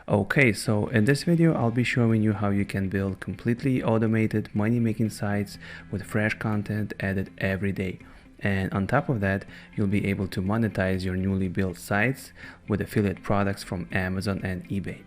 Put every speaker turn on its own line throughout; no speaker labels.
Okay, so in this video, I'll be showing you how you can build completely automated money-making sites with fresh content added every day. And on top of that, you'll be able to monetize your newly built sites with affiliate products from Amazon and eBay.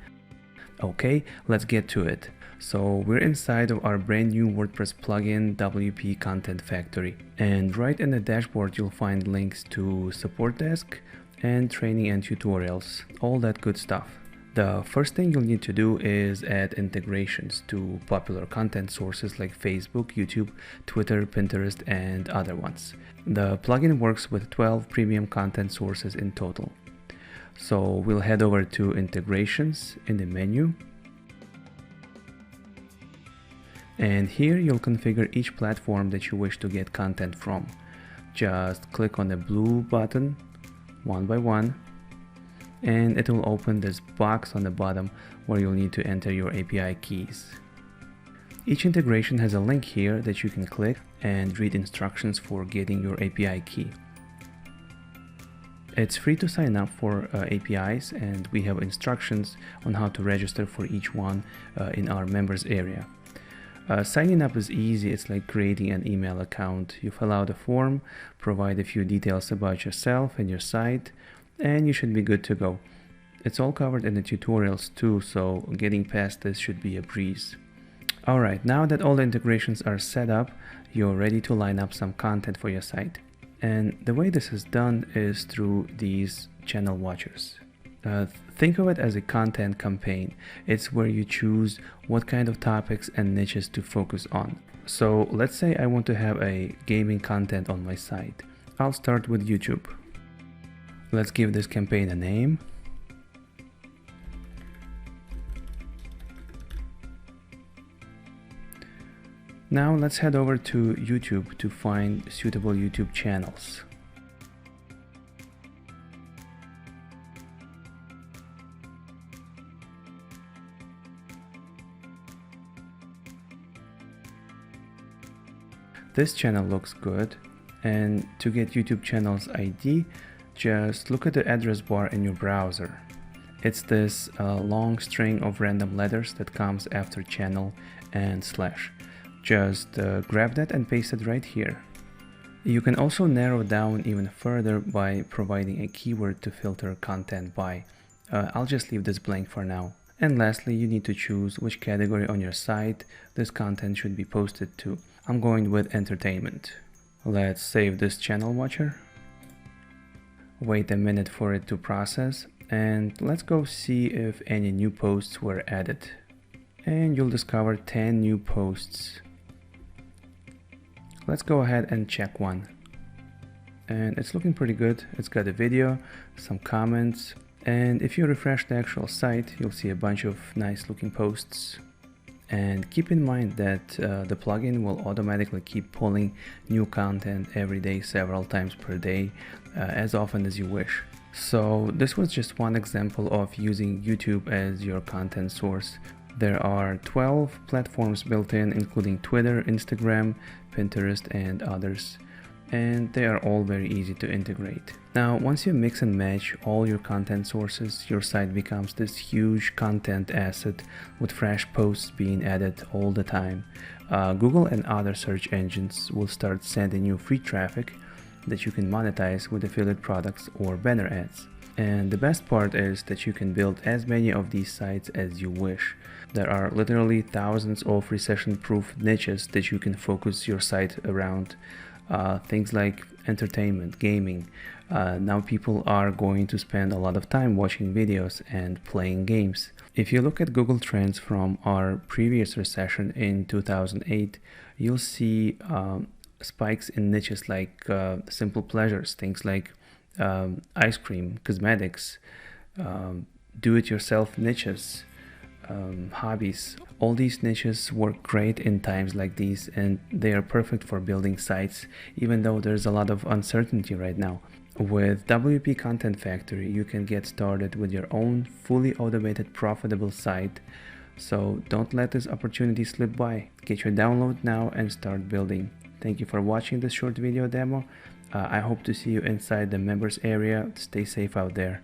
Okay, let's get to it. So we're inside of our brand new WordPress plugin, WP Content Factory. And right in the dashboard, you'll find links to support desk and training and tutorials, all that good stuff. The first thing you'll need to do is add integrations to popular content sources like Facebook, YouTube, Twitter, Pinterest, and other ones. The plugin works with 12 premium content sources in total. So we'll head over to integrations in the menu. And here you'll configure each platform that you wish to get content from. Just click on the blue button one by one, and it will open this box on the bottom where you'll need to enter your API keys. Each integration has a link here that you can click and read instructions for getting your API key. It's free to sign up for APIs, and we have instructions on how to register for each one in our members area. Signing up is easy. It's like creating an email account. You fill out a form, provide a few details about yourself and your site, and you should be good to go. It's all covered in the tutorials too, so getting past this should be a breeze. Alright, now that all the integrations are set up, you're ready to line up some content for your site. And the way this is done is through these channel watchers. Think of it as a content campaign. It's where you choose what kind of topics and niches to focus on. So let's say I want to have a gaming content on my site. I'll start with YouTube. Let's give this campaign a name. Now let's head over to YouTube to find suitable YouTube channels. This channel looks good, and to get YouTube channel's ID, just look at the address bar in your browser. It's this long string of random letters that comes after channel and slash. Just grab that and paste it right here. You can also narrow down even further by providing a keyword to filter content by. I'll just leave this blank for now. And lastly, you need to choose which category on your site this content should be posted to. I'm going with entertainment. Let's save this channel watcher. Wait a minute for it to process, and let's go see if any new posts were added. And you'll discover 10 new posts. Let's go ahead and check one. And it's looking pretty good. It's got a video, some comments, and if you refresh the actual site, you'll see a bunch of nice looking posts. And keep in mind that the plugin will automatically keep pulling new content every day, several times per day, as often as you wish. So this was just one example of using YouTube as your content source. There are 12 platforms built in, including Twitter, Instagram, Pinterest, and others. And they are all very easy to integrate. Now, once you mix and match all your content sources, your site becomes this huge content asset with fresh posts being added all the time. Google and other search engines will start sending you free traffic that you can monetize with affiliate products or banner ads. And the best part is that you can build as many of these sites as you wish. There are literally thousands of recession-proof niches that you can focus your site around. Things like entertainment, gaming. Now people are going to spend a lot of time watching videos and playing games. If you look at Google Trends from our previous recession in 2008, you'll see spikes in niches like simple pleasures, things like ice cream, cosmetics, do-it-yourself niches, hobbies. All these niches work great in times like these, and they are perfect for building sites, even though there's a lot of uncertainty right now. With WP Content Factory, you can get started with your own fully automated profitable site. So don't let this opportunity slip by. Get your download now and start building. Thank you for watching this short video demo. I hope to see you inside the members area. Stay safe out there.